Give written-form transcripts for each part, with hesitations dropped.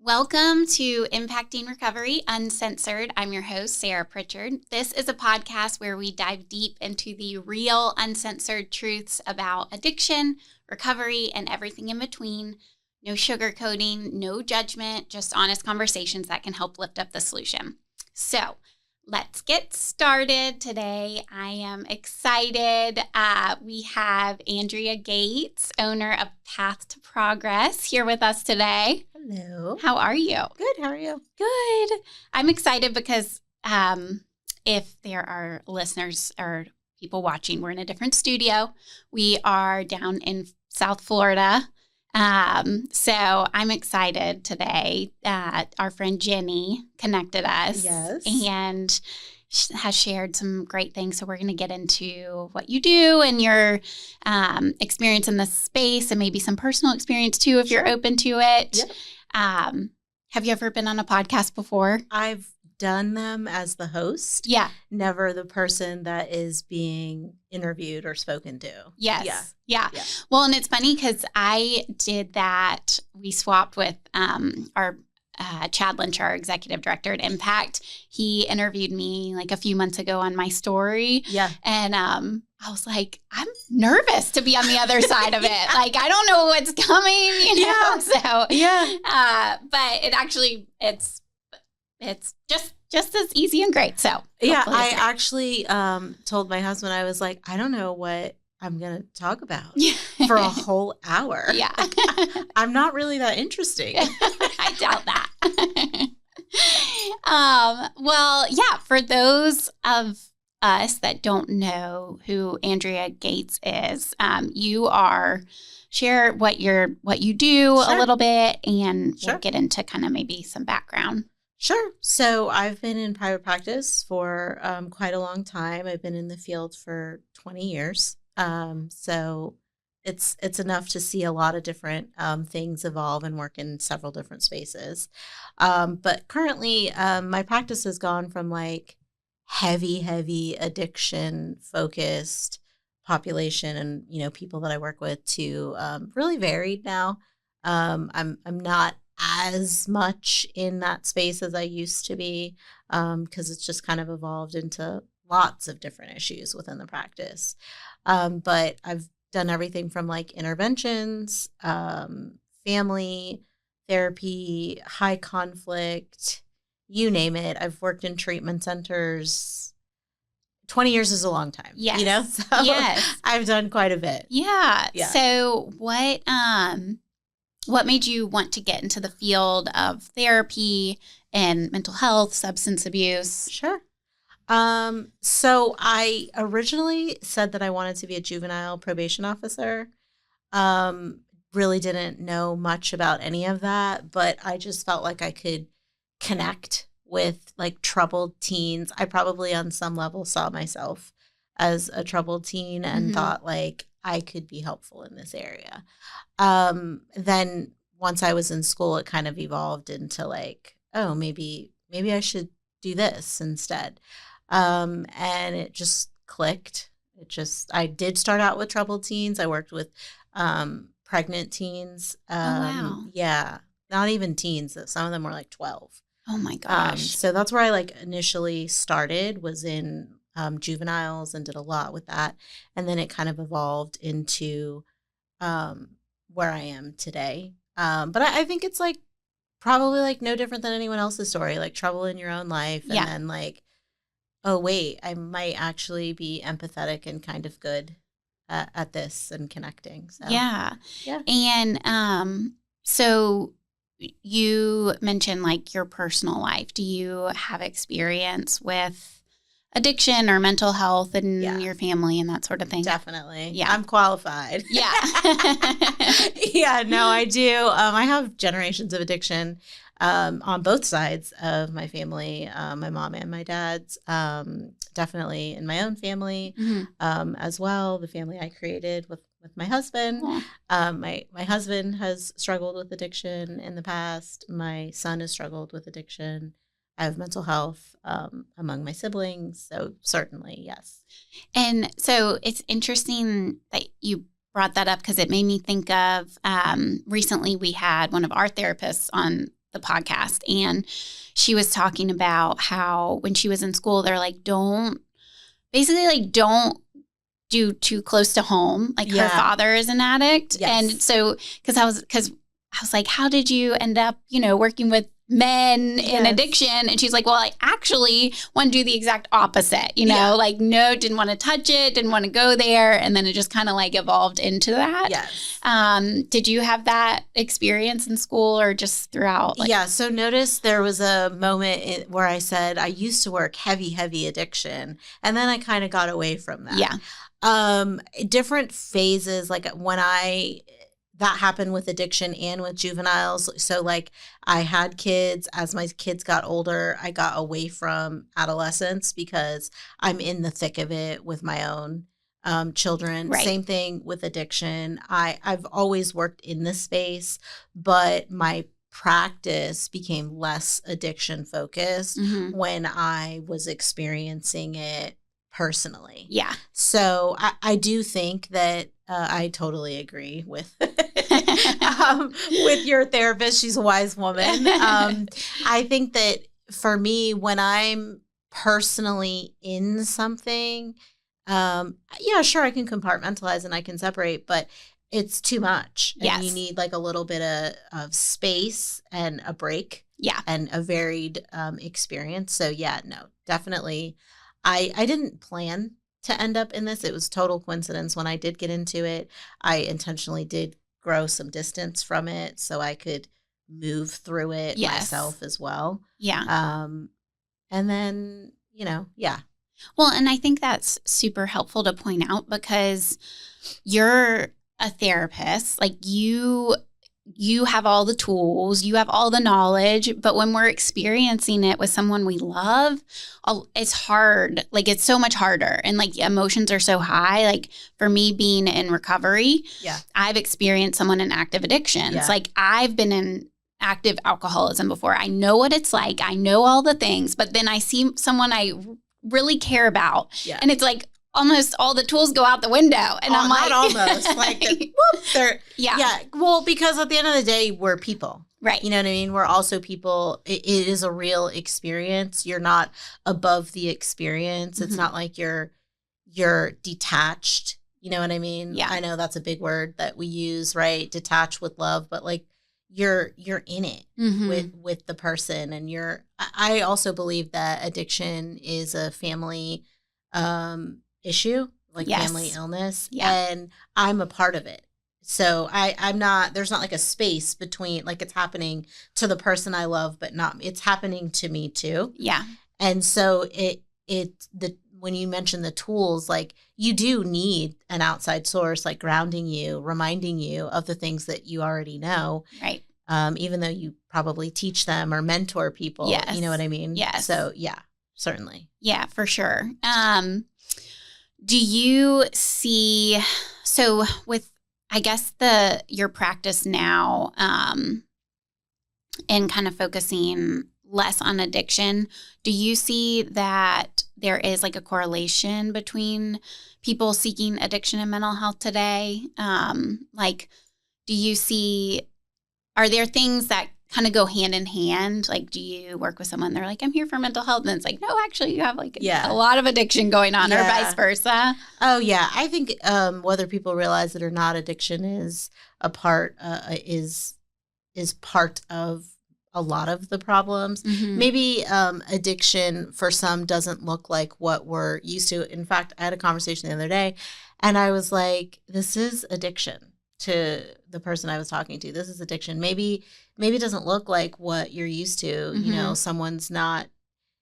Welcome to Impacting Recovery Uncensored. I'm your host, Sarah Pritchard. This is a podcast where we dive deep into the real, uncensored truths about addiction, recovery, and everything in between. No sugarcoating, no judgment, just honest conversations that can help lift up the solution. So let's get started today. I am excited. We have Andrea Gates, owner of Path to Progress, here with us today. Hello. How are you? Good. How are you? Good. I'm excited because if there are listeners or people watching, we're in a different studio. We are down in South Florida. So I'm excited today that our friend Jenny connected us. Yes. And has shared some great things. So we're going to get into what you do and your experience in this space and maybe some personal experience too, if you're open to it. Yep. Have you ever been on a podcast before? I've done them as the host. Yeah. Never the person that is being interviewed or spoken to. Yes. Yeah. Well, and it's funny because I did that. We swapped with our Chad Lynch, our executive director at Impact. He interviewed me like a few months ago on my story. Yeah. And I was like, I'm nervous to be on the other side of it. Like, I don't know what's coming, you know? So, but it actually, it's just as easy and great. So, yeah, I actually told my husband, I was like, I don't know what I'm going to talk about for a whole hour. Yeah. I'm not really that interesting. I doubt that. Well, yeah, for those of us that don't know who Andrea Gates is, share what you do a little bit, and we'll get into kind of maybe some background. Sure. So I've been in private practice for quite a long time. I've been in the field for 20 years. So it's enough to see a lot of different things evolve and work in several different spaces. But currently, my practice has gone from like heavy addiction focused population and, you know, people that I work with to really varied now. I'm not as much in that space as I used to be because it's just kind of evolved into lots of different issues within the practice. But I've done everything from like interventions, family therapy, high conflict, you name it. I've worked in treatment centers. 20 years is a long time. Yes. You know? So I've done quite a bit. Yeah. So what made you want to get into the field of therapy and mental health, substance abuse? Sure. So I originally said that I wanted to be a juvenile probation officer. Really didn't know much about any of that, but I just felt like I could connect with like troubled teens. I probably on some level saw myself as a troubled teen and thought like I could be helpful in this area. Then once I was in school, it kind of evolved into like, oh, maybe I should do this instead. And it just clicked. I did start out with troubled teens. I worked with pregnant teens. Wow. Yeah. Not even teens. Some of them were like 12. Oh my gosh. So that's where I like initially started, was in juveniles, and did a lot with that. And then it kind of evolved into where I am today. But I think it's like probably like no different than anyone else's story, like trouble in your own life. And then like, oh, wait, I might actually be empathetic and kind of good at this and connecting. So, yeah. And so you mentioned like your personal life. Do you have experience with addiction or mental health in your family and that sort of thing? Definitely. Yeah. I'm qualified. Yeah. Yeah, no, I do. I have generations of addiction on both sides of my family, my mom and my dad's, definitely in my own family as well, the family I created with my husband. My husband has struggled with addiction in the past. My son has struggled with addiction. I have mental health among my siblings. So certainly, yes. And so it's interesting that you brought that up because it made me think of recently we had one of our therapists on the podcast, and she was talking about how when she was in school, they're like, don't do too close to home. Like her father is an addict. Yes. And so, because I was like, how did you end up, working with men in addiction? And she's like, well, I actually want to do the exact opposite, like, no, didn't want to touch it, didn't want to go there. And then it just kind of like evolved into that. Yes. Did you have that experience in school or just throughout? So notice there was a moment where I said, I used to work heavy addiction. And then I kind of got away from that. Yeah. Different phases, like when that happened with addiction and with juveniles. So like I had kids. As my kids got older, I got away from adolescence because I'm in the thick of it with my own children. Right. Same thing with addiction. I've always worked in this space, but my practice became less addiction focused when I was experiencing it personally. Yeah. So I do think that I totally agree with with your therapist. She's a wise woman. I think that for me, when I'm personally in something, sure, I can compartmentalize and I can separate, but it's too much. And yes. You need like a little bit of space and a break. Yeah. And a varied experience. So no, definitely. I didn't plan to end up in this. It was total coincidence when I did get into it. I intentionally did grow some distance from it so I could move through it myself as well. Yeah. And then, Well, and I think that's super helpful to point out because you're a therapist. Like you have all the tools, you have all the knowledge, but when we're experiencing it with someone we love, it's hard. Like it's so much harder and like emotions are so high. Like for me being in recovery, I've experienced someone in active addictions. Yeah. Like I've been in active alcoholism before. I know what it's like. I know all the things, but then I see someone I really care about and it's like, almost all the tools go out the window. And I'm like... Not almost. Like, they're... Yeah. Well, because at the end of the day, we're people. Right. You know what I mean? We're also people. It is a real experience. You're not above the experience. It's not like you're detached. You know what I mean? Yeah. I know that's a big word that we use, right? Detach with love. But like, you're in it with the person. And I also believe that addiction is a family issue, like family illness, and I'm a part of it. So I'm not, there's not like a space between, like it's happening to the person I love, but not, it's happening to me too. Yeah. And so when you mention the tools, like you do need an outside source, like grounding you, reminding you of the things that you already know. Right. Even though you probably teach them or mentor people. Yes. You know what I mean? Yes. So certainly. Yeah, for sure. Do you see, so with, I guess your practice now, and kind of focusing less on addiction, do you see that there is like a correlation between people seeking addiction and mental health today? Like, do you see, are there things that kind of go hand in hand? Like, do you work with someone, they're like, I'm here for mental health, and it's like, no, actually you have like a lot of addiction going on, or vice versa? Oh yeah. I think whether people realize it or not, addiction is a part is part of a lot of the problems. Maybe addiction for some doesn't look like what we're used to. In fact, I had a conversation the other day and I was like, this is addiction. To the person I was talking to, this is addiction. Maybe it doesn't look like what you're used to. You know, someone's not,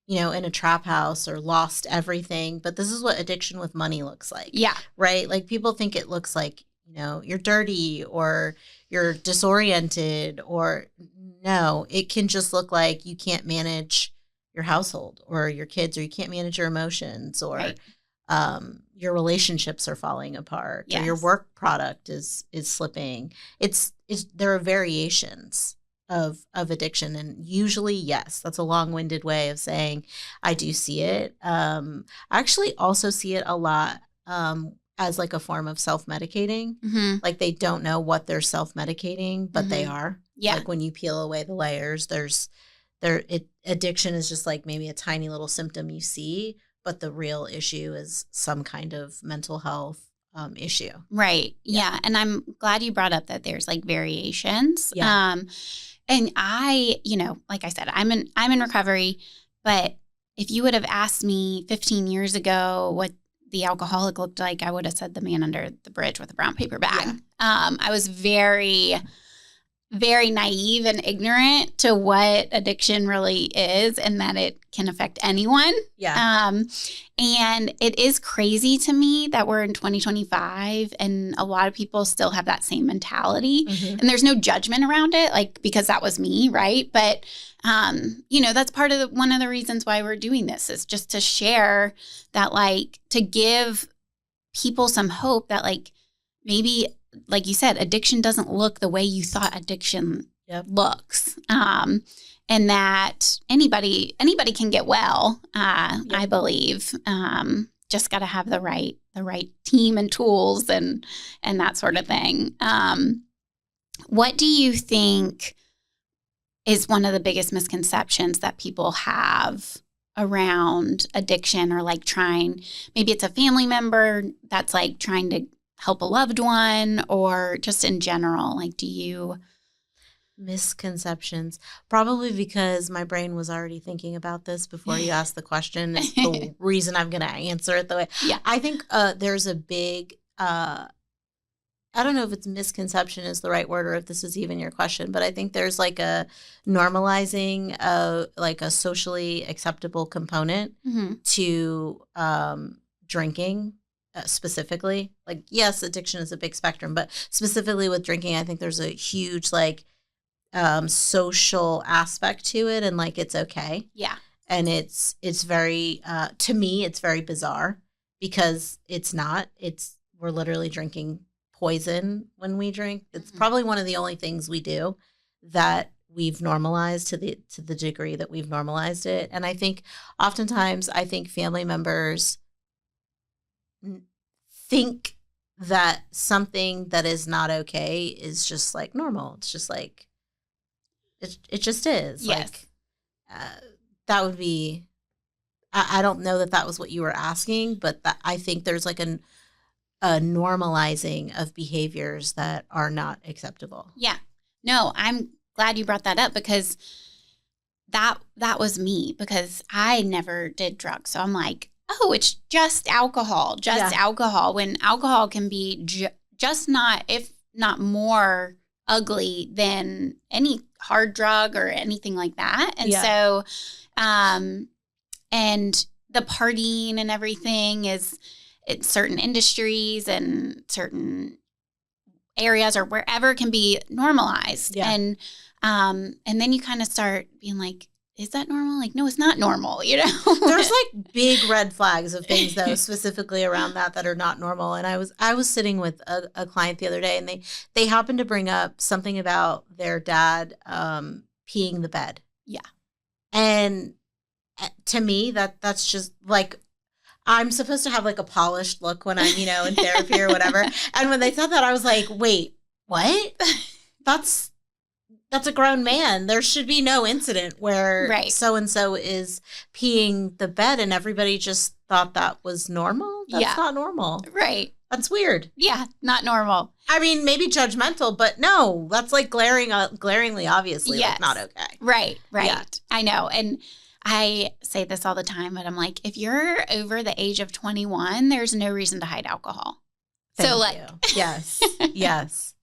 in a trap house or lost everything, but this is what addiction with money looks like. Yeah. Right? Like people think it looks like, you're dirty or you're disoriented, or no, it can just look like you can't manage your household or your kids, or you can't manage your emotions, or your relationships are falling apart, or your work product is slipping. There are variations of addiction, and usually, yes, that's a long-winded way of saying I do see it. I actually also see it a lot as like a form of self-medicating. Like they don't know what they're self-medicating, but they are. Yeah. Like when you peel away the layers, addiction is just like maybe a tiny little symptom you see, but the real issue is some kind of mental health issue. Right. Yeah. And I'm glad you brought up that there's like variations. Yeah. And I, like I said, I'm in recovery, but if you would have asked me 15 years ago what the alcoholic looked like, I would have said the man under the bridge with a brown paper bag. Yeah. I was very, very naive and ignorant to what addiction really is and that it can affect anyone. Yeah. And it is crazy to me that we're in 2025 and a lot of people still have that same mentality. Mm-hmm. And there's no judgment around it, like, because that was me, right? But, that's part of one of the reasons why we're doing this is just to share that, like, to give people some hope that, like, maybe, like you said, addiction doesn't look the way you thought addiction looks. And that anybody can get well, I believe. Just got to have the right team and tools and that sort of thing. What do you think is one of the biggest misconceptions that people have around addiction, or like maybe it's a family member that's like trying to help a loved one, or just in general, like, do you... Misconceptions? Probably because my brain was already thinking about this before you asked the question. Is the reason I'm going to answer it the way. Yeah. I think there's a big, I don't know if it's misconception is the right word or if this is even your question, but I think there's like a normalizing of like a socially acceptable component to drinking. Specifically, like, yes, addiction is a big spectrum, but specifically with drinking, I think there's a huge like social aspect to it, and like it's okay. Yeah. And it's very to me it's very bizarre because we're literally drinking poison when we drink. It's probably one of the only things we do that we've normalized to the degree that we've normalized it. And I think oftentimes family members think that something that is not okay is just like normal. It's just like it just is. Yes. Like that would be. I don't know that was what you were asking, but I think there's like a normalizing of behaviors that are not acceptable. Yeah. No, I'm glad you brought that up because that was me, because I never did drugs. So I'm like, oh, it's just alcohol, alcohol, when alcohol can be just not, if not more ugly than any hard drug or anything like that. And so, and the partying and everything is in certain industries and certain areas or wherever can be normalized. Yeah. And then you kind of start being like, is that normal? Like, no, it's not normal, There's like big red flags of things though, specifically around that are not normal. And I was sitting with a client the other day, and they happened to bring up something about their dad peeing the bed. Yeah. And to me, that's just like, I'm supposed to have like a polished look when I'm, in therapy or whatever. And when they said that, I was like, wait, what? That's a grown man. There should be no incident where so-and-so is peeing the bed and everybody just thought that was normal. That's not normal. Right. That's weird. Yeah, not normal. I mean, maybe judgmental, but no, that's like glaringly, obviously, like not okay. Right. Yeah. I know. And I say this all the time, but I'm like, if you're over the age of 21, there's no reason to hide alcohol. Thank you. Yes.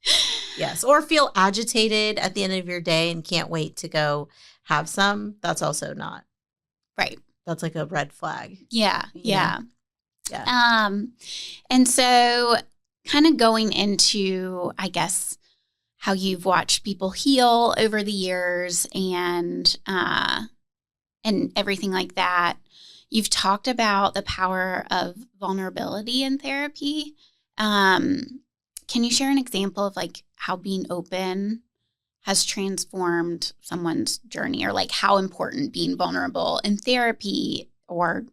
Yes. Or feel agitated at the end of your day and can't wait to go have some. That's also not. Right. That's like a red flag. Yeah. Yeah. And so kind of going into, I guess, how you've watched people heal over the years and everything like that. You've talked about the power of vulnerability in therapy. Can you share an example of like how being open has transformed someone's journey, or like how important being vulnerable in therapy or,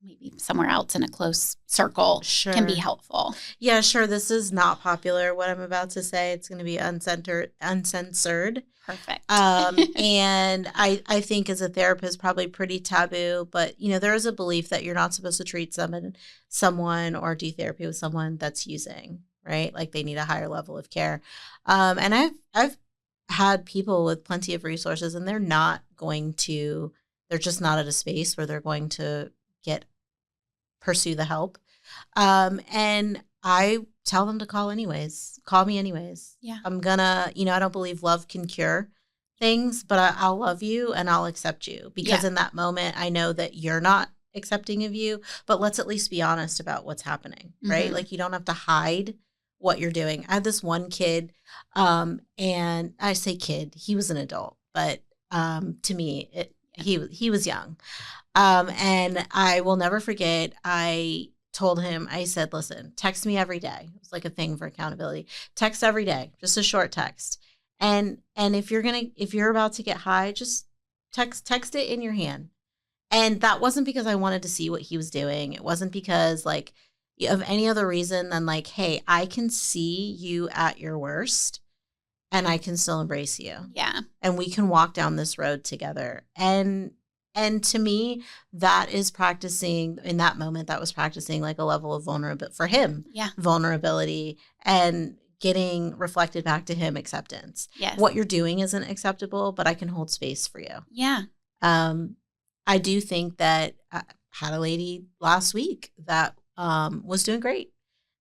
maybe somewhere else in a close circle can be helpful. Yeah, sure. This is not popular, what I'm about to say. It's going to be uncensored. Perfect. And I think as a therapist, probably pretty taboo, but there is a belief that you're not supposed to treat someone or do therapy with someone that's using, right? Like they need a higher level of care. And I've had people with plenty of resources and they're just not at a space where they're going to pursue the help. And I tell them to call me anyways. Yeah. I'm gonna, I don't believe love can cure things, but I'll love you and I'll accept you because in that moment, I know that you're not accepting of you, but let's at least be honest about what's happening, right? Mm-hmm. Like you don't have to hide what you're doing. I had this one kid, and I say kid, he was an adult, but to me, he was young. And I will never forget, I told him, I said, listen, text me every day. It was like a thing for accountability. Text every day, just a short text. And if you're about to get high, just text it in your hand. And that wasn't because I wanted to see what he was doing. It wasn't because like of any other reason than like, hey, I can see you at your worst and I can still embrace you. Yeah. And we can walk down this road together. And to me, that is practicing in that moment. That was practicing like a level of vulnerability for him. Yeah. Vulnerability and getting reflected back to him acceptance. Yes. What you're doing isn't acceptable, but I can hold space for you. Yeah. I do think that I had a lady last week that was doing great,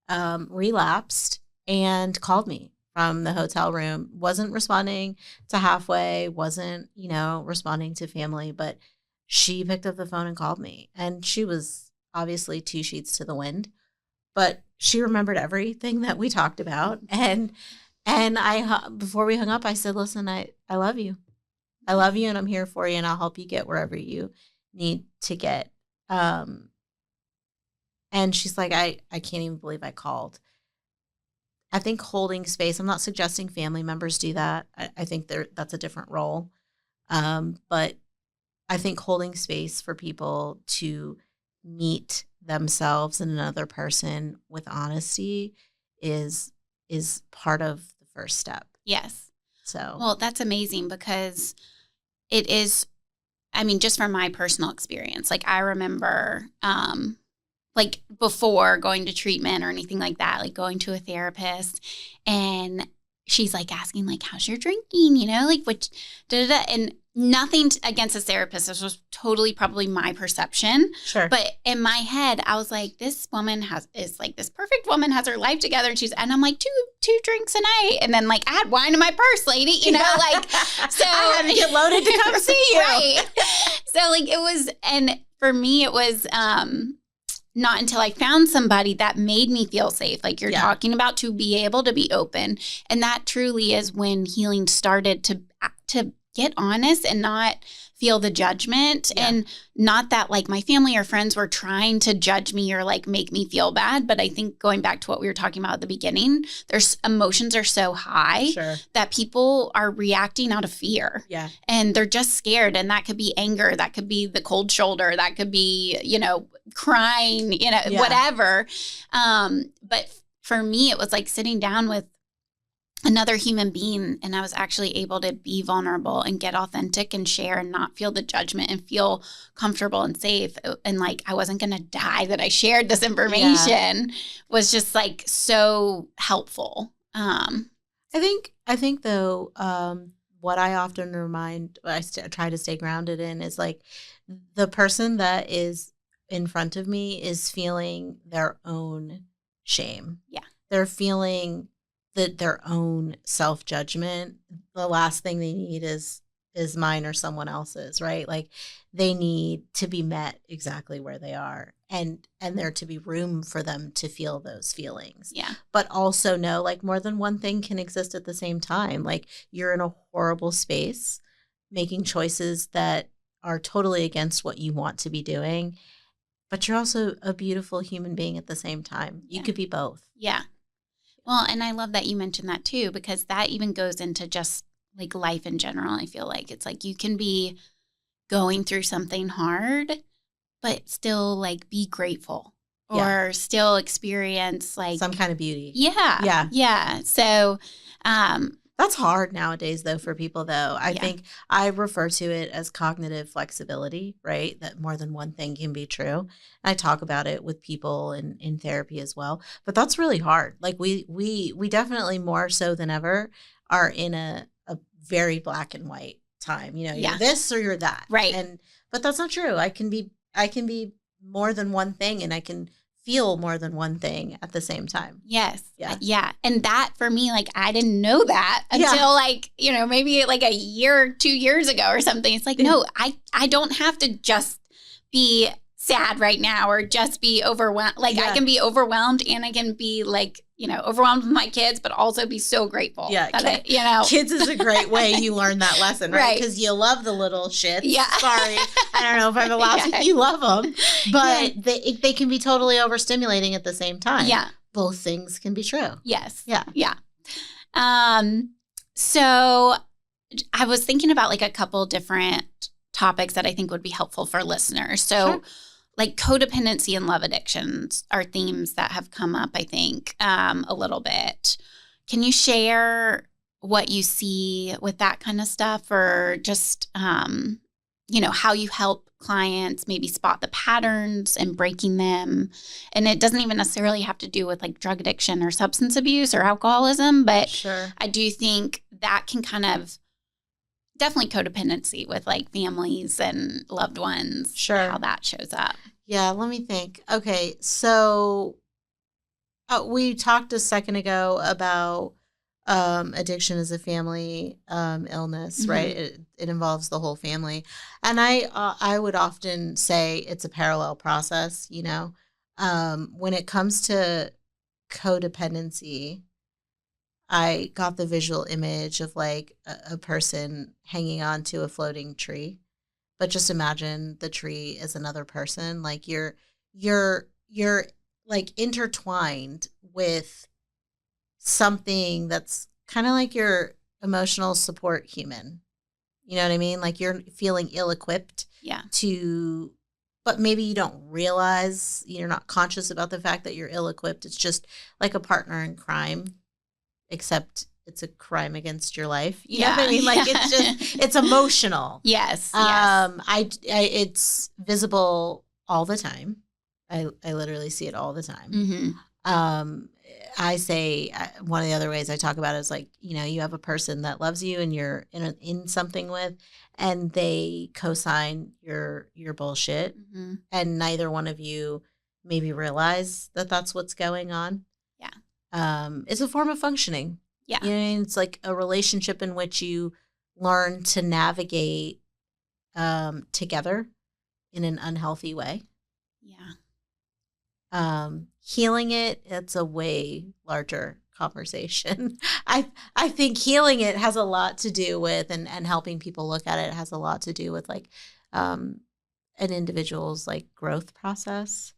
relapsed and called me from the hotel room, wasn't responding to halfway, wasn't, responding to family, but she picked up the phone and called me. And she was obviously 2 sheets to the wind, but she remembered everything that we talked about. And before we hung up, I said, listen, I love you. I love you and I'm here for you and I'll help you get wherever you need to get. And she's like, I can't even believe I called. I think holding space, I'm not suggesting family members do that. I think that's a different role. But I think holding space for people to meet themselves and another person with honesty is part of the first step. Yes. So, well, that's amazing because it is, just from my personal experience, like I remember, like before going to treatment or anything like that, like going to a therapist and she's like asking like, how's your drinking? Like which, and nothing against a therapist. This was totally probably my perception. Sure. But in my head, I was like, this woman is like this perfect woman, has her life together. And I'm like, two drinks a night. And then like I had wine in my purse, lady, like, so I had to get loaded to come see you. Right. So like it was, and for me, it was, not until I found somebody that made me feel safe, like you're talking about, to be able to be open. And that truly is when healing started to get honest and not feel the judgment and not that like my family or friends were trying to judge me or like make me feel bad. But I think going back to what we were talking about at the beginning, there's emotions are so high that people are reacting out of fear. Yeah. And they're just scared. And that could be anger. That could be the cold shoulder. That could be, crying, whatever. But for me, it was like sitting down with another human being and I was actually able to be vulnerable and get authentic and share and not feel the judgment and feel comfortable and safe. And like, I wasn't going to die that I shared this information was just like so helpful. I think though, what I often try to stay grounded in is like the person that is in front of me is feeling their own shame. Yeah. They're feeling their own self-judgment. The last thing they need is mine or someone else's, right? Like they need to be met exactly where they are and there to be room for them to feel those feelings. Yeah. But also know like more than one thing can exist at the same time. Like you're in a horrible space making choices that are totally against what you want to be doing, but you're also a beautiful human being at the same time. You could be both. Yeah. Well, and I love that you mentioned that too, because that even goes into just like life in general. I feel like it's like you can be going through something hard, but still like be grateful Yeah. or still experience like some kind of beauty. Yeah. Yeah. Yeah. So, That's hard nowadays, though, for people, though. I Yeah. think I refer to it as cognitive flexibility, right? That more than one thing can be true. I talk about it with people in therapy as well. But that's really hard. Like we definitely more so than ever are in a very black and white time. You know, Yeah. you're this or you're that. Right. But that's not true. I can be more than one thing, and I can feel more than one thing at the same time. Yes. Yeah. Yeah. And that for me, like, I didn't know that until like, you know, maybe like a year, 2 years ago or something. It's like, no, I don't have to just be sad right now or just be overwhelmed. Like I can be overwhelmed and I can be like, you know, overwhelmed with my kids, but also be so grateful. Yeah. That you know, kids is a great way you learn that lesson, right? Right. Because you love the little shits. Yeah. Sorry. I don't know if I'm allowed to. You love them. But they can be totally overstimulating at the same time. Yeah. Both things can be true. Yes. Yeah. Yeah. So I was thinking about like a couple different topics that I think would be helpful for listeners. So Sure. like codependency and love addictions are themes that have come up, I think, a little bit. Can you share what you see with that kind of stuff, or just, you know, how you help clients maybe spot the patterns and breaking them? And it doesn't even necessarily have to do with like drug addiction or substance abuse or alcoholism, but Sure. I do think that can kind of definitely codependency with like families and loved ones, Sure. how that shows up. Yeah. Let me think. Okay. So we talked a second ago about addiction as a family illness, Mhm. right? It involves the whole family. And I would often say it's a parallel process, you know. When it comes to codependency, I got the visual image of like a person hanging on to a floating tree. But just imagine the tree as another person. Like you're like intertwined with something that's kind of like your emotional support human. You know what I mean? Like you're feeling ill-equipped Yeah. but maybe you don't realize, you're not conscious about the fact that you're ill-equipped. It's just like a partner in crime, except it's a crime against your life. You know what I mean? Like it's just, it's emotional. Yes. It's visible all the time. I literally see it all the time. Mm-hmm. I say one of the other ways I talk about it is like, you know, you have a person that loves you and you're in something with, and they co-sign your bullshit, Mm-hmm. and neither one of you maybe realize that that's what's going on. Yeah. It's a form of functioning. Yeah. You know, it's like a relationship in which you learn to navigate together in an unhealthy way. Yeah. Healing it's a way larger conversation. I think healing it has a lot to do with, and helping people look at it has a lot to do with like an individual's like growth process,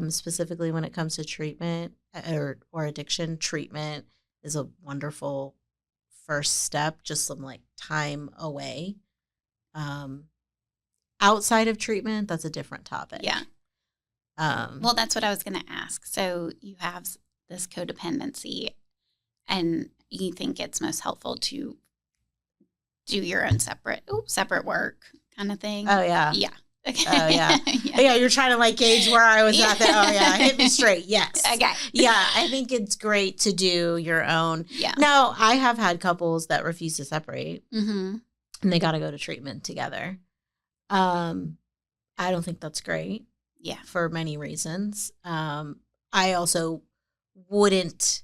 specifically when it comes to treatment or addiction. Treatment is a wonderful first step, just some like time away. Outside of treatment, that's a different topic. Yeah. Well, that's what I was going to ask. So you have this codependency, and you think it's most helpful to do your own separate work kind of thing. Oh yeah. Yeah. Okay. Oh yeah. Yeah. You're trying to like gauge where I was at. Oh yeah. Hit me straight. Yes. Okay. Yeah. I think it's great to do your own. Yeah. Now, I have had couples that refuse to separate, Mm-hmm. and they got to go to treatment together. I don't think that's great. Yeah. For many reasons. I also wouldn't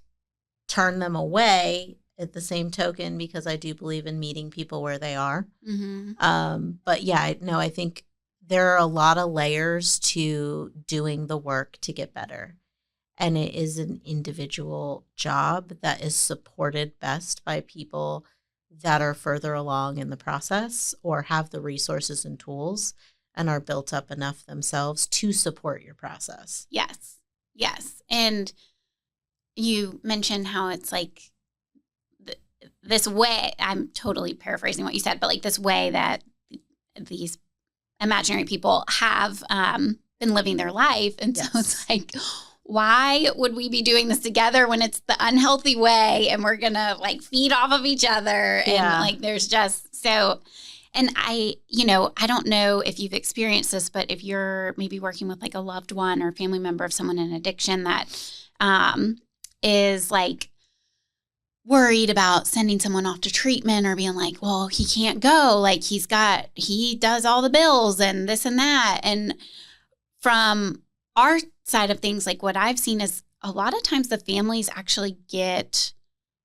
turn them away at the same token, because I do believe in meeting people where they are. Mm-hmm. But yeah, I think there are a lot of layers to doing the work to get better. And it is an individual job that is supported best by people that are further along in the process or have the resources and tools and are built up enough themselves to support your process. Yes. Yes. And you mentioned how it's like this way, I'm totally paraphrasing what you said, but like this way that these imaginary people have been living their life. And so it's like, why would we be doing this together when it's the unhealthy way and we're going to like feed off of each other? And like, there's just so, and I don't know if you've experienced this, but if you're maybe working with like a loved one or family member of someone in addiction that is like worried about sending someone off to treatment or being like, well, he can't go. Like he does all the bills and this and that. And from our side of things, like what I've seen is a lot of times the families actually get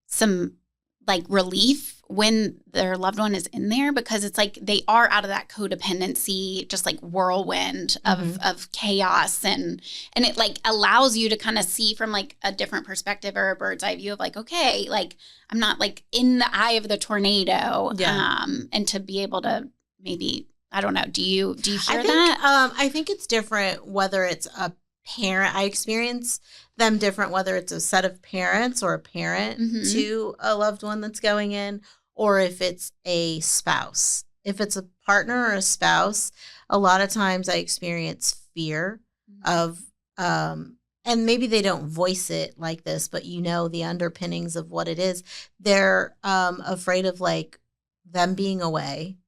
some like relief when their loved one is in there, because it's like they are out of that codependency, just like whirlwind of chaos. And it like allows you to kind of see from like a different perspective or a bird's eye view of like, okay, like I'm not like in the eye of the tornado. And to be able to maybe, I don't know. Do you hear that? I think it's different whether it's a parent. I experience them different, whether it's a set of parents or a parent to a loved one that's going in, or if it's a spouse. If it's a partner or a spouse, a lot of times I experience fear of, and maybe they don't voice it like this, but the underpinnings of what it is. They're afraid of like them being away.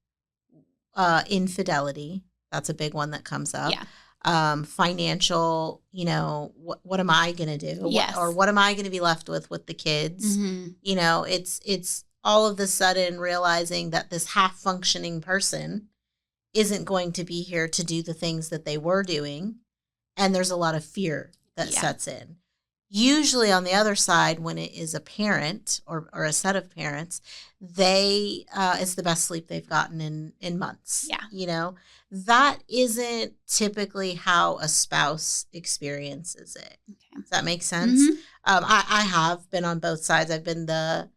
Infidelity, that's a big one that comes up. Financial, what am I going to do? What am I going to be left with the kids? It's all of a sudden realizing that this half functioning person isn't going to be here to do the things that they were doing. And there's a lot of fear that sets in. Usually on the other side, when it is a parent or a set of parents, it's the best sleep they've gotten in months. That isn't typically how a spouse experiences it. Okay. Does that make sense? I have been on both sides. I've been the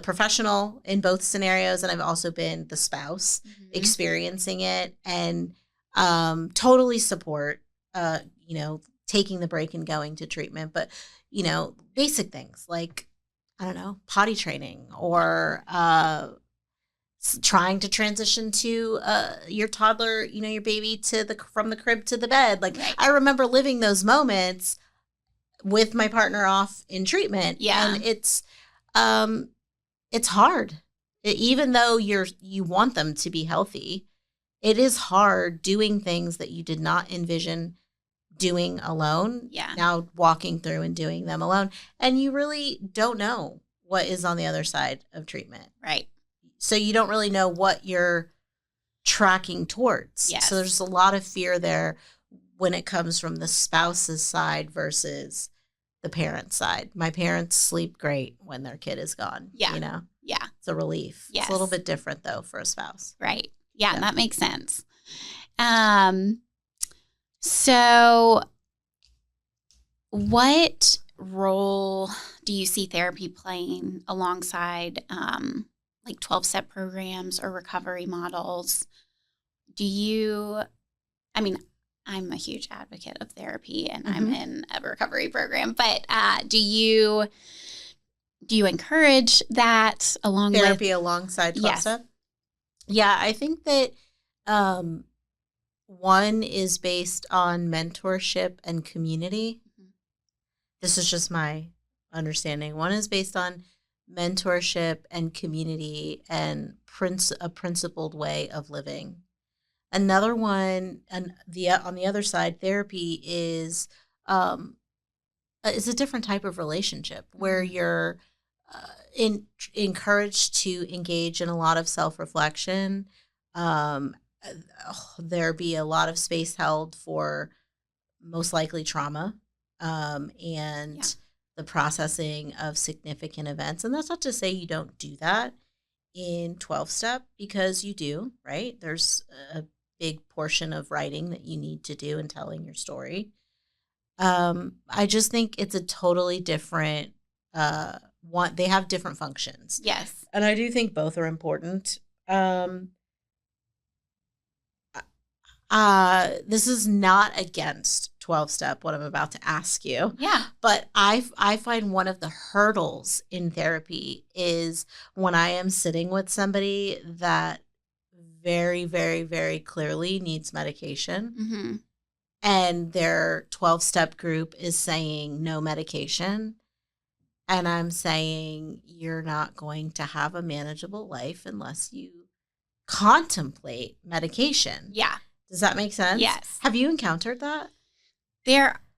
professional in both scenarios, and I've also been the spouse experiencing it, and totally support, taking the break and going to treatment. But, basic things like, I don't know, potty training or trying to transition to your toddler, your baby from the crib to the bed. Like I remember living those moments with my partner off in treatment. And it's hard. Even though you want them to be healthy, it is hard doing things that you did not envision doing alone. Now walking through and doing them alone. And you really don't know what is on the other side of treatment. Right. So you don't really know what you're tracking towards. So there's a lot of fear there when it comes from the spouse's side versus the parent's side. My parents sleep great when their kid is gone. It's a relief. It's a little bit different though for a spouse. Right. Yeah. That makes sense. So what role do you see therapy playing alongside like 12-step programs or recovery models? I'm a huge advocate of therapy and I'm in a recovery program, but do you encourage that along therapy alongside 12-step? Yeah, I think that one is based on mentorship and community. This is just my understanding. One is based on mentorship and community and a principled way of living. Another one, and on the other side, therapy is a different type of relationship where you're encouraged to engage in a lot of self-reflection. There be a lot of space held for most likely trauma and the processing of significant events. And that's not to say you don't do that in 12-step, because you do, right? There's a big portion of writing that you need to do in telling your story. I just think it's a totally different one. They have different functions. Yes. And I do think both are important. This is not against 12-step, what I'm about to ask you. Yeah. But I find one of the hurdles in therapy is when I am sitting with somebody that very, very, very clearly needs medication. Mm-hmm. And their 12-step group is saying no medication. And I'm saying you're not going to have a manageable life unless you contemplate medication. Yeah. Does that make sense? Yes. Have you encountered that?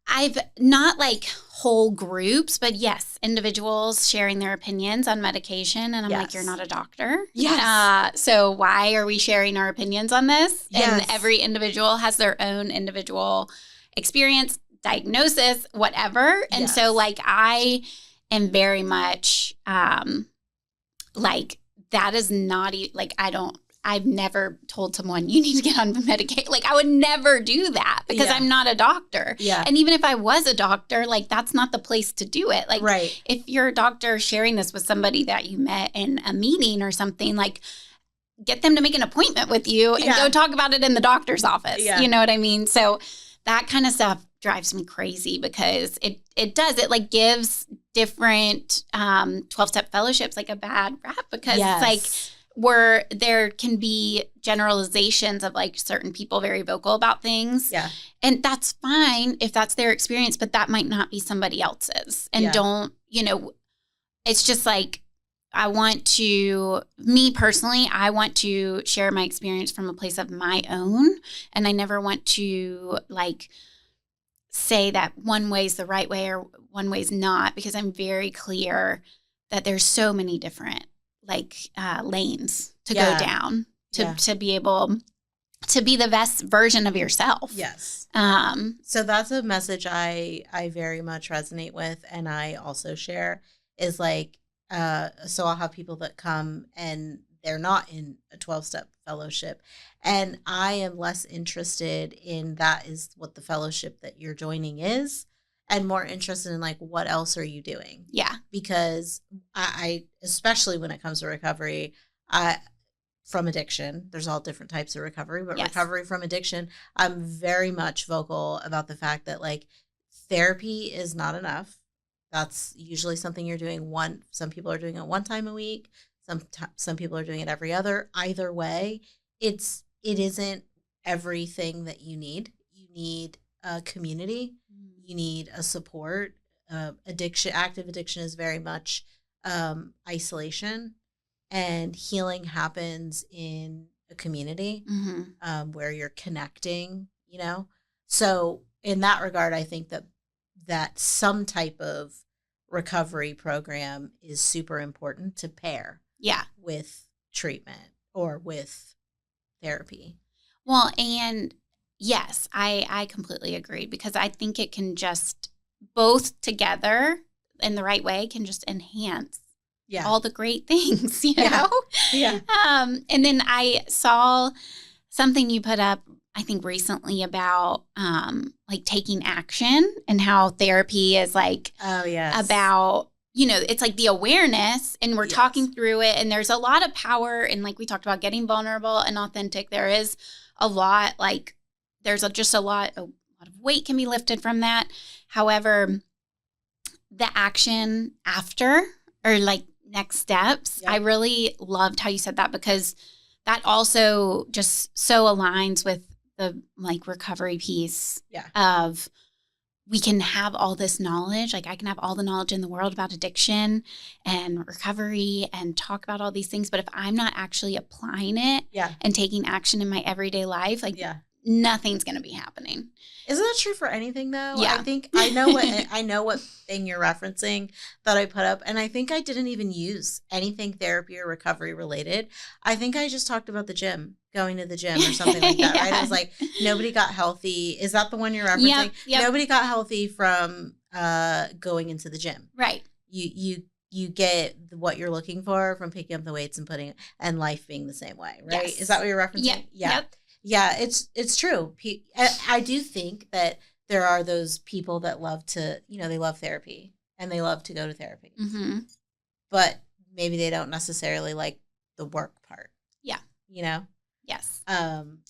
I've not like whole groups, but yes, individuals sharing their opinions on medication. And I'm like, you're not a doctor. Yes. So why are we sharing our opinions on this? Yes. And every individual has their own individual experience, diagnosis, whatever. And so like I am very much like that is not like I've never told someone you need to get on medication. Like I would never do that because I'm not a doctor. Yeah. And even if I was a doctor, like that's not the place to do it. Like if you're a doctor sharing this with somebody that you met in a meeting or something, like get them to make an appointment with you and go talk about it in the doctor's office. Yeah. You know what I mean? So that kind of stuff drives me crazy because it like gives different 12-step fellowships like a bad rap because it's like where there can be generalizations of like certain people very vocal about things. Yeah. And that's fine if that's their experience, but that might not be somebody else's. And don't, it's just like, me personally, I want to share my experience from a place of my own. And I never want to like say that one way is the right way or one way is not, because I'm very clear that there's so many different like lanes to go down to be able to be the best version of yourself. Yes. So that's a message I very much resonate with, and I also share is like, so I'll have people that come and they're not in a 12-step fellowship, and I am less interested in that is what the fellowship that you're joining is, and more interested in like, what else are you doing? Yeah. Because I especially when it comes to recovery, from addiction, there's all different types of recovery, but recovery from addiction, I'm very much vocal about the fact that like therapy is not enough. That's usually something you're doing some people are doing it one time a week. Some people are doing it every other. Either way, it isn't everything that you need. You need a community. You need a support. Active addiction is very much isolation, and healing happens in a community where you're connecting, So in that regard, I think that some type of recovery program is super important to pair with treatment or with therapy. Well, and yes, I completely agree, because I think it can just both together in the right way can just enhance all the great things, you know? Yeah. And then I saw something you put up, I think recently, about like taking action and how therapy is like about, it's like the awareness, and we're talking through it, and there's a lot of power, and like we talked about getting vulnerable and authentic. There is a lot, like there's just a lot of weight can be lifted from that. However, the action after, or like next steps, I really loved how you said that, because that also just so aligns with the like recovery piece of we can have all this knowledge. Like I can have all the knowledge in the world about addiction and recovery and talk about all these things, but if I'm not actually applying it and taking action in my everyday life, like nothing's going to be happening. Isn't that true for anything though? Yeah. I think I know what thing you're referencing that I put up, and I think I didn't even use anything therapy or recovery related. I think I just talked about going to the gym or something like that, right? I was like, nobody got healthy. Is that the one you're referencing? Yep. Nobody got healthy from going into the gym. Right. You get what you're looking for from picking up the weights and putting it, and life being the same way, right? Yes. Is that what you're referencing? Yeah. Yep. Yeah, it's true. I do think that there are those people that love to, they love therapy and they love to go to therapy. Mm-hmm. But maybe they don't necessarily like the work part. Yeah. Yes. And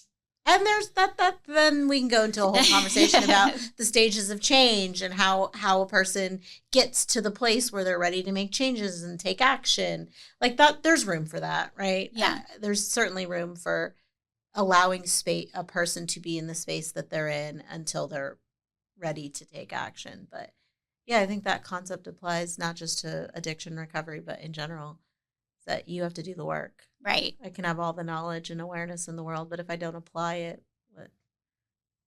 there's that then we can go into a whole conversation about the stages of change and how a person gets to the place where they're ready to make changes and take action. Like that, there's room for that, right? Yeah. There's certainly room for allowing a person to be in the space that they're in until they're ready to take action. But yeah, I think that concept applies not just to addiction recovery, but in general, that you have to do the work. Right. I can have all the knowledge and awareness in the world, but if I don't apply it,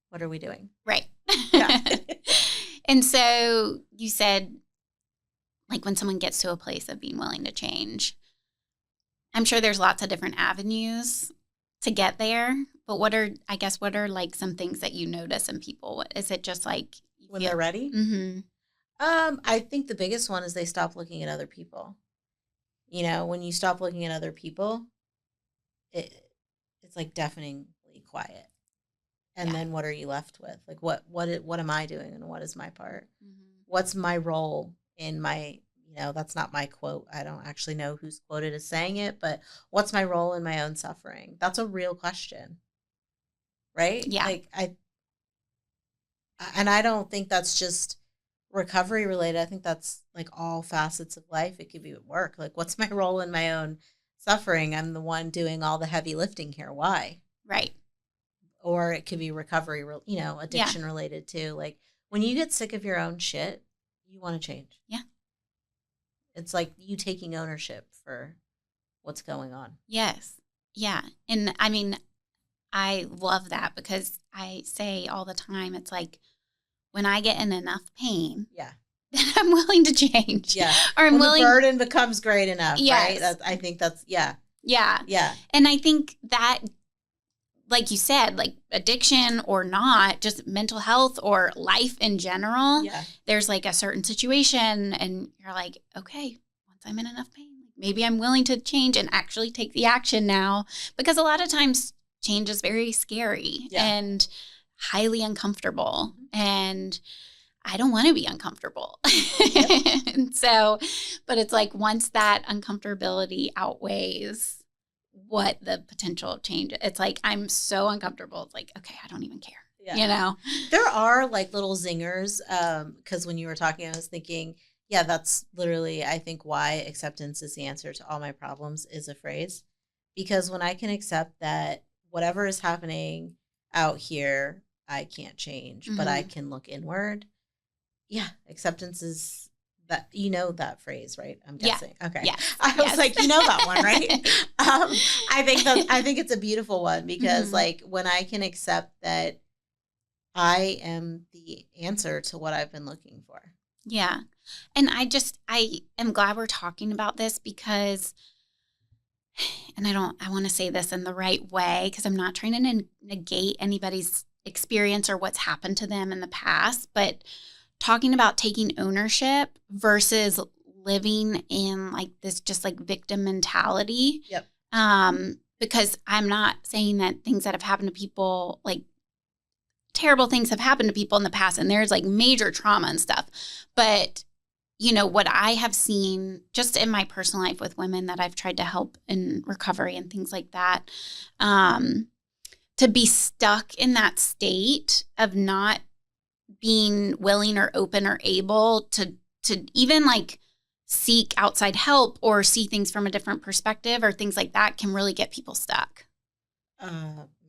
what are we doing? Right. Yeah. And so you said, like, when someone gets to a place of being willing to change, I'm sure there's lots of different avenues to get there. But what are like some things that you notice in people? Is it just like when they're ready? Mm-hmm. I think the biggest one is they stop looking at other people. You know, when you stop looking at other people, it's like deafeningly quiet. And then what are you left with? Like, what am I doing, and what is my part? Mm-hmm. What's my role in my, that's not my quote. I don't actually know who's quoted as saying it, but what's my role in my own suffering? That's a real question, right? Yeah. Like, I don't think that's just recovery related. I think that's like all facets of life. It could be at work. Like, what's my role in my own suffering? I'm the one doing all the heavy lifting here. Why? Right. Or it could be recovery, addiction related too. Like, when you get sick of your own shit, you want to change. Yeah. It's like you taking ownership for what's going on. Yes. Yeah. And I mean, I love that because I say all the time, it's like when I get in enough pain, then I'm willing to change. Yeah. Or when the burden becomes great enough, yes. Right? I think that's, Yeah. Yeah. And I think that, like you said, like addiction or not, just mental health or life in general, there's like a certain situation and you're like, okay, once I'm in enough pain, maybe I'm willing to change and actually take the action now. Because a lot of times change is very scary and highly uncomfortable. And I don't want to be uncomfortable. And so, but it's like once that uncomfortability outweighs what the potential change, it's like I'm so uncomfortable. It's like, okay, I don't even care. There are like little zingers, because when you were talking, I was thinking, that's literally, I think, why acceptance is the answer to all my problems is a phrase. Because when I can accept that whatever is happening out here, I can't change, but I can look inward. Yeah, acceptance is that, that phrase, right? I'm guessing. Okay. Yes. I was like, that one, right? I think it's a beautiful one because like when I can accept that I am the answer to what I've been looking for. Yeah. And I am glad we're talking about this because, and I want to say this in the right way because I'm not trying to negate anybody's experience or what's happened to them in the past, but talking about taking ownership versus living in like this just like victim mentality. Yep. Because I'm not saying that things that have happened to people, like terrible things have happened to people in the past and there's like major trauma and stuff. But, what I have seen just in my personal life with women that I've tried to help in recovery and things like that, to be stuck in that state of not being willing or open or able to even like seek outside help or see things from a different perspective or things like that can really get people stuck.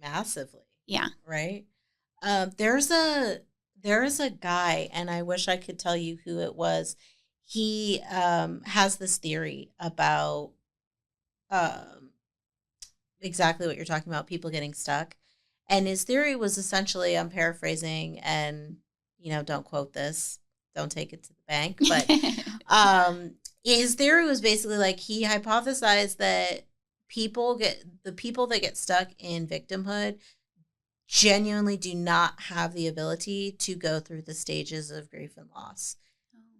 Massively. Yeah. Right. There is a guy, and I wish I could tell you who it was. He has this theory about exactly what you're talking about, people getting stuck. And his theory was essentially, I'm paraphrasing, and don't quote this, don't take it to the bank, but his theory was basically like he hypothesized that the people that get stuck in victimhood genuinely do not have the ability to go through the stages of grief and loss.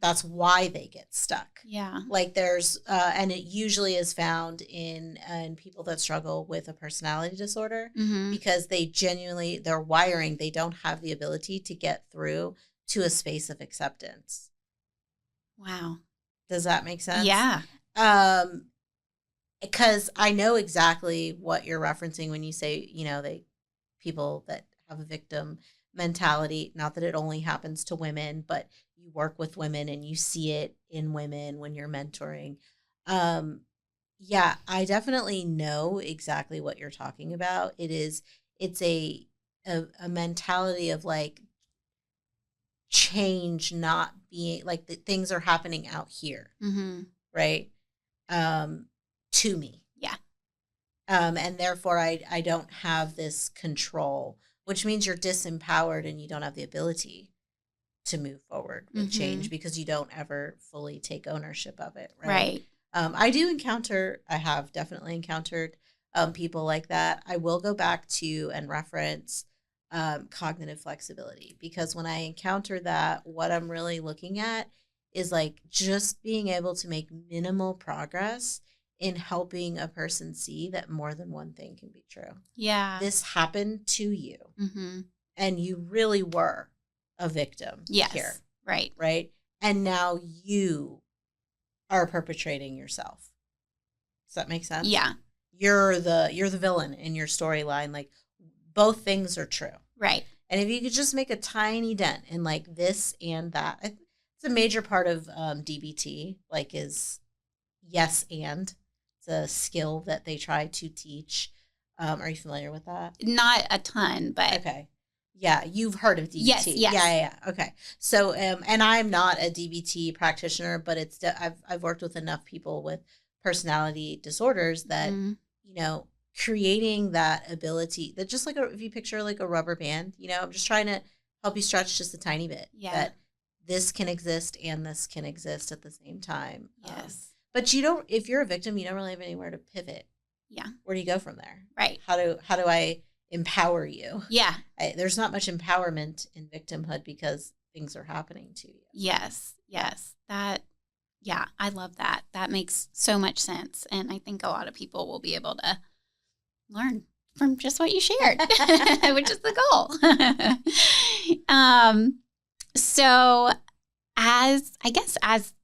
That's why they get stuck. Yeah. Like there's, and it usually is found in people that struggle with a personality disorder because their wiring, they don't have the ability to get through to a space of acceptance. Wow. Does that make sense? Yeah. Because I know exactly what you're referencing when you say, people that have a victim mentality, not that it only happens to women, but you work with women and you see it in women when you're mentoring. Yeah, I definitely know exactly what you're talking about. It's a mentality of like change not being like the things are happening out here, Mm-hmm. right? Um, to me. Yeah. And therefore I don't have this control, which means you're disempowered and you don't have the ability to move forward with Mm-hmm. change because you don't ever fully take ownership of it, right? Right. I have definitely encountered people like that. I will go back to and reference cognitive flexibility because when I encounter that, what I'm really looking at is like just being able to make minimal progress in helping a person see that more than one thing can be true. Yeah. This happened to you, Mm-hmm. and you really were a victim Yes. here, Right. right? And now you are perpetrating yourself. Does that make sense? Yeah. You're the villain in your storyline. Like both things are true. Right. And if you could just make a tiny dent in like this and that, it's a major part of DBT. Like is yes and it's a skill that they try to teach. Are you familiar with that? Not a ton, but Okay. Yeah, you've heard of DBT. yes, yes. Yeah. Okay. So, and I'm not a DBT practitioner, but I've worked with enough people with personality disorders that, Mm-hmm. creating that ability that just like if you picture like a rubber band, I'm just trying to help you stretch just a tiny bit. Yeah. That this can exist and this can exist at the same time. Yes. But if you're a victim, you don't really have anywhere to pivot. Yeah. Where do you go from there? Right. How do I empower you? Yeah. There's not much empowerment in victimhood because things are happening to you. Yes. I love that. That makes so much sense. And I think a lot of people will be able to learn from just what you shared, which is the goal. So as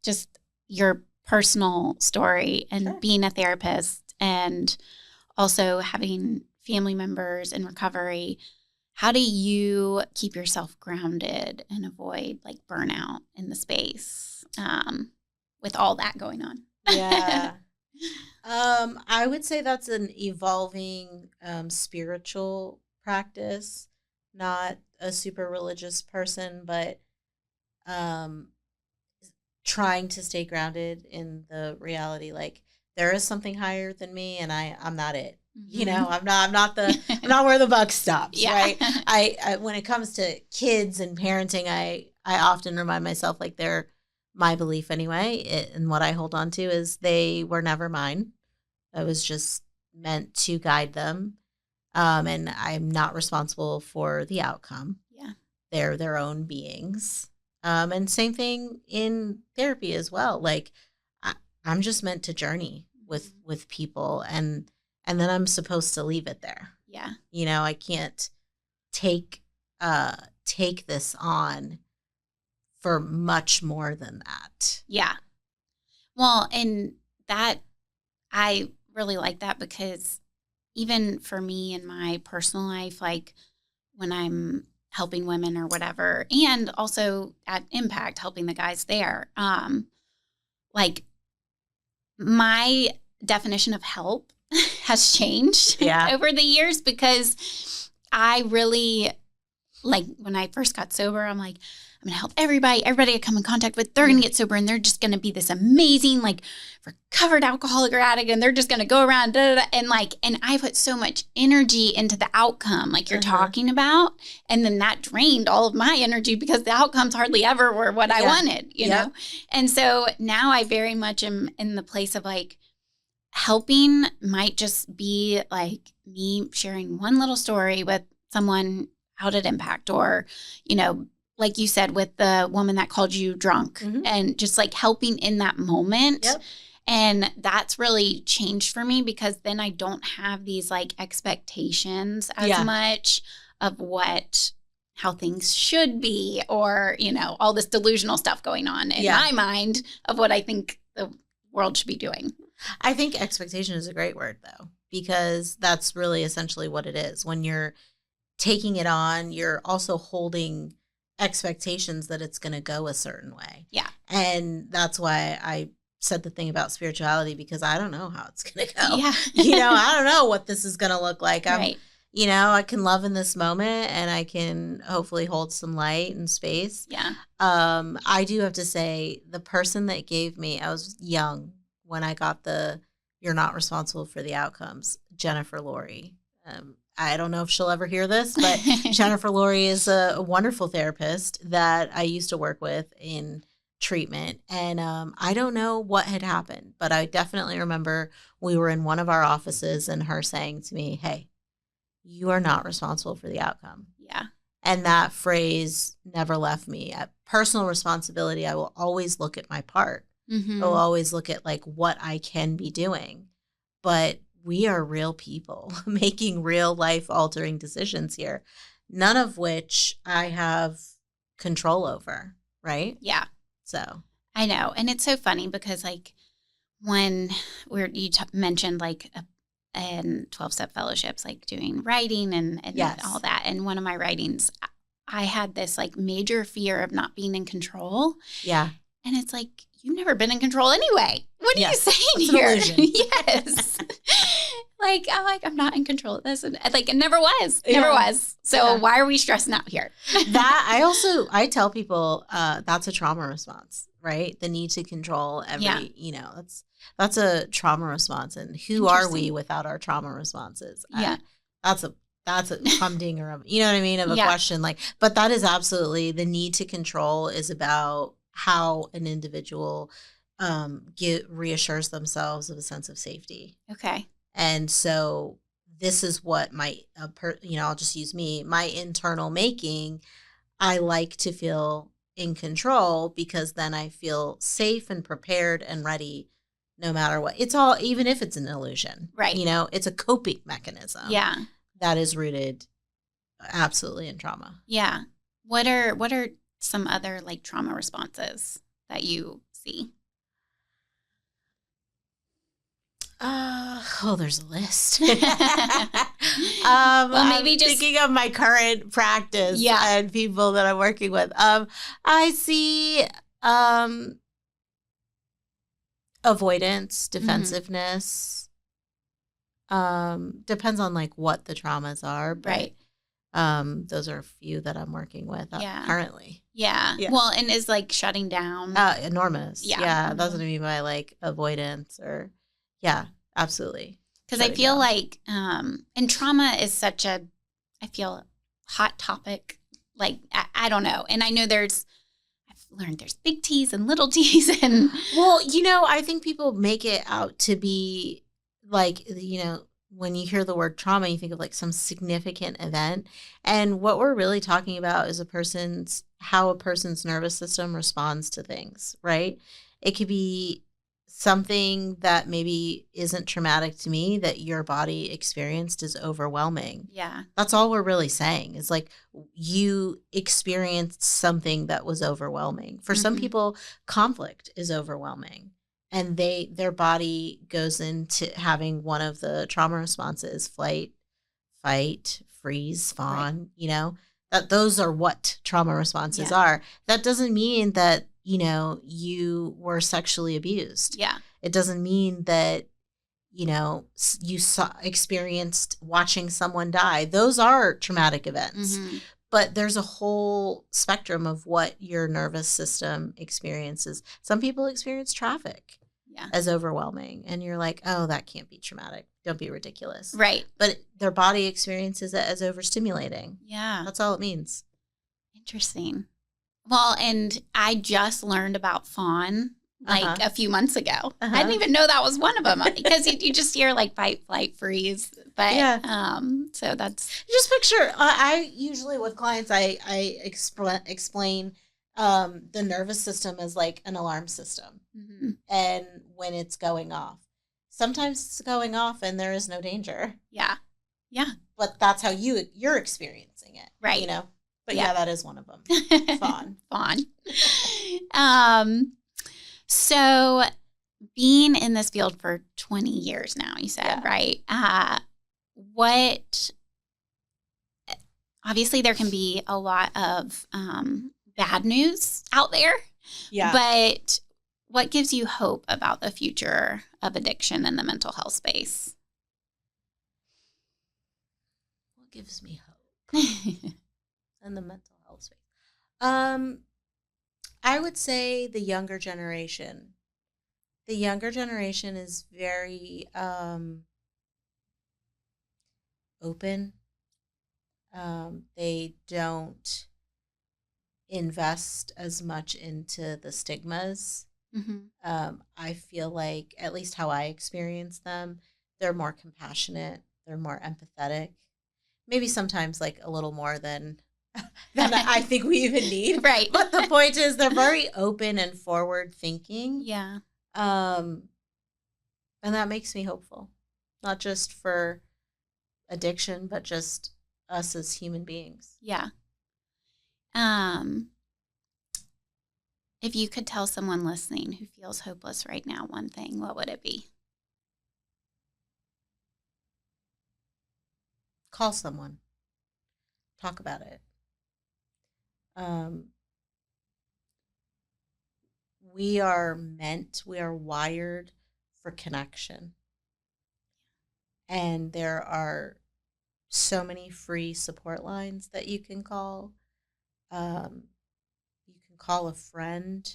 just your personal story and Sure. being a therapist and also having family members in recovery, how do you keep yourself grounded and avoid like burnout in the space with all that going on? Yeah. I would say that's an evolving spiritual practice, not a super religious person, but um, trying to stay grounded in the reality. Like there is something higher than me, and I'm not it. Mm-hmm. I'm not where the buck stops, Yeah. right? I when it comes to kids and parenting, I often remind myself like they're my belief anyway, and what I hold on to is they were never mine. I was just meant to guide them, and I'm not responsible for the outcome. Yeah. They're their own beings, and same thing in therapy as well. Like I, I'm just meant to journey with people, and then I'm supposed to leave it there. Yeah. I can't take take this on for much more than that. Yeah. Well, and that I really like that because even for me in my personal life, like when I'm helping women or whatever, and also at Impact, helping the guys there, like my definition of help has changed over the years because I really, like when I first got sober, I'm like, I'm going to help everybody I come in contact with, they're going to get sober and they're just going to be this amazing, like recovered alcoholic or addict. And they're just going to go around and I put so much energy into the outcome like you're talking about. And then that drained all of my energy because the outcomes hardly ever were what I wanted, you know? And so now I very much am in the place of like helping might just be like me sharing one little story with someone out at Impact or, like you said, with the woman that called you drunk and just like helping in that moment. Yep. And that's really changed for me because then I don't have these like expectations as much of how things should be or, all this delusional stuff going on in my mind of what I think the world should be doing. I think expectation is a great word though, because that's really essentially what it is. When you're taking it on, you're also holding expectations that it's going to go a certain way. Yeah. And that's why I said the thing about spirituality because I don't know how it's going to go. Yeah. I don't know what this is going to look like. Right. I can love in this moment and I can hopefully hold some light and space. Yeah. I do have to say the person that gave me, I was young when I got you're not responsible for the outcomes, Jennifer Laurie. I don't know if she'll ever hear this, but Jennifer Laurie is a wonderful therapist that I used to work with in treatment. And I don't know what had happened, but I definitely remember we were in one of our offices and her saying to me, hey, you are not responsible for the outcome. Yeah. And that phrase never left me. At personal responsibility, I will always look at my part. Mm-hmm. I will always look at like what I can be doing. But we are real people making real life altering decisions here, none of which I have control over. Right. Yeah. So I know. And it's so funny because like when you mentioned like and 12-step fellowships, like doing writing and yes. all that. And one of my writings, I had this like major fear of not being in control. Yeah. And it's like, you've never been in control anyway. What are you saying it's here? An illusion. Yes. I'm not in control of this. And like, it never was. Never was. So why are we stressing out here? That I tell people that's a trauma response, right? The need to control that's a trauma response. And who are we without our trauma responses? Yeah. That's a humdinger of, you know what I mean? Of a question but that is absolutely the need to control is about how an individual reassures themselves of a sense of safety. Okay. And so this is what I'll just use me, my internal making. I like to feel in control because then I feel safe and prepared and ready no matter what. It's all, even if it's an illusion, right? It's a coping mechanism. Yeah. That is rooted absolutely in trauma. Yeah. What are some other like trauma responses that you see? There's a list. Well, maybe just thinking of my current practice and people that I'm working with. I see avoidance, defensiveness. Depends on like what the traumas are, but right. Those are a few that I'm working with currently. Yeah. Well, and is like shutting down enormous. Yeah. That's what I mean by like avoidance or absolutely. Because I feel like and trauma is such a hot topic. Like I don't know. And I know I've learned there's big T's and little T's and well, I think people make it out to be like, when you hear the word trauma, you think of like some significant event. And what we're really talking about is how a person's nervous system responds to things, right? It could be something that maybe isn't traumatic to me that your body experienced is overwhelming. Yeah. That's all we're really saying is like you experienced something that was overwhelming. For some people, conflict is overwhelming. And their body goes into having one of the trauma responses, flight, fight, freeze, fawn, that those are what trauma responses are. That doesn't mean that, you were sexually abused. Yeah. It doesn't mean that, you experienced watching someone die. Those are traumatic events. Mm-hmm. But there's a whole spectrum of what your nervous system experiences. Some people experience traffic as overwhelming. And you're like, oh, that can't be traumatic. Don't be ridiculous. Right. But their body experiences it as overstimulating. Yeah. That's all it means. Interesting. Well, and I just learned about fawn a few months ago. I didn't even know that was one of them because you just hear like fight, flight, freeze. But so that's just picture. I usually with clients I explain the nervous system as like an alarm system, and when it's going off, sometimes it's going off and there is no danger. Yeah. But that's how you're experiencing it, right? But that is one of them. Fawn. So being in this field for 20 years now, you said, right? Obviously there can be a lot of bad news out there. Yeah. But what gives you hope about the future of addiction in the mental health space? What gives me hope in the mental health space? I would say the younger generation. The younger generation is very open. They don't invest as much into the stigmas. I feel like, at least how I experience them, they're more compassionate. They're more empathetic. Maybe sometimes like a little more than I think we even need. Right. But the point is, they're very open and forward thinking. Yeah. And that makes me hopeful, not just for addiction, but just us as human beings. Yeah. If you could tell someone listening who feels hopeless right now one thing, what would it be? Call someone. Talk about it. We are wired for connection. And there are so many free support lines that you can call. You can call a friend,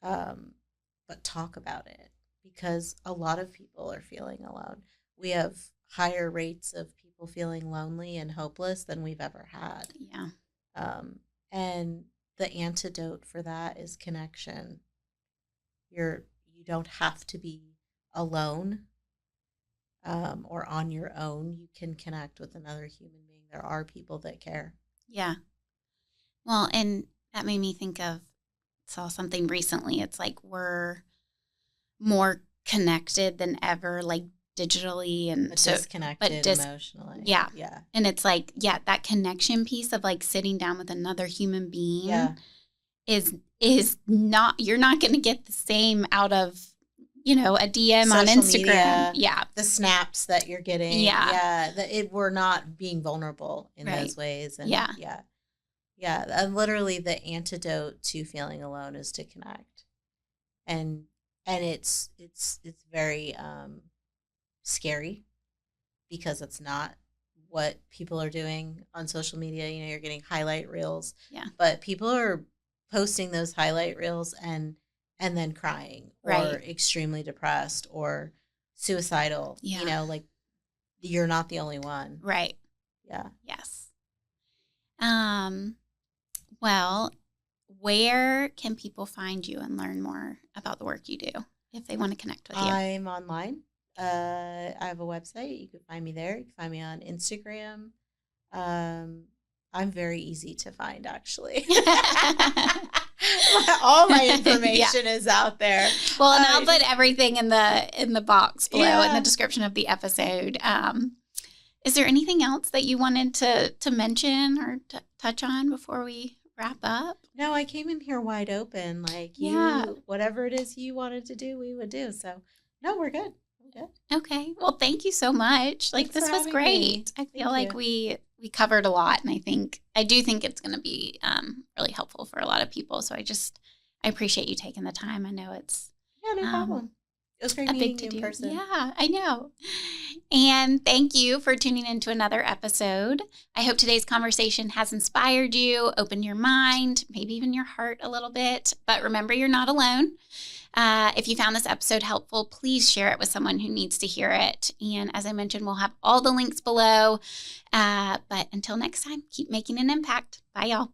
but talk about it, because a lot of people are feeling alone. We have higher rates of people feeling lonely and hopeless than we've ever had. Yeah. And the antidote for that is connection. You don't have to be alone or on your own. You can connect with another human being. There are people that care. Yeah. Well, and that made me think of, saw something recently. It's like we're more connected than ever, like digitally, and but disconnected emotionally. Yeah. Yeah. And it's like, yeah, that connection piece of like sitting down with another human being is not, you're not going to get the same out of, a DM social on Instagram. Media, yeah. The snaps that you're getting. Yeah. Yeah. We're not being vulnerable in those ways. And yeah. And literally the antidote to feeling alone is to connect. And it's very scary, because it's not what people are doing on social media. You're getting highlight reels. Yeah. But people are posting those highlight reels and then crying, or extremely depressed or suicidal. Yeah. Like, you're not the only one. Right. Yeah. Yes. Well, where can people find you and learn more about the work you do if they want to connect with you? I'm online. I have a website. You can find me there. You can find me on Instagram. I'm very easy to find, actually. All my information is out there. Well, and I'll put everything in the box below in the description of the episode. Is there anything else that you wanted to mention or touch on before we wrap up? No, I came in here wide open. Like, whatever it is you wanted to do, we would do. So, no, we're good. Okay. Well, thank you so much. Like, this was great. I feel like we covered a lot, and I do think it's going to be really helpful for a lot of people. So I appreciate you taking the time. I know it's no problem. It was great meeting you in person. Yeah, I know. And thank you for tuning in to another episode. I hope today's conversation has inspired you, opened your mind, maybe even your heart a little bit. But remember, you're not alone. If you found this episode helpful, please share it with someone who needs to hear it. And as I mentioned, we'll have all the links below. But until next time, keep making an impact. Bye, y'all.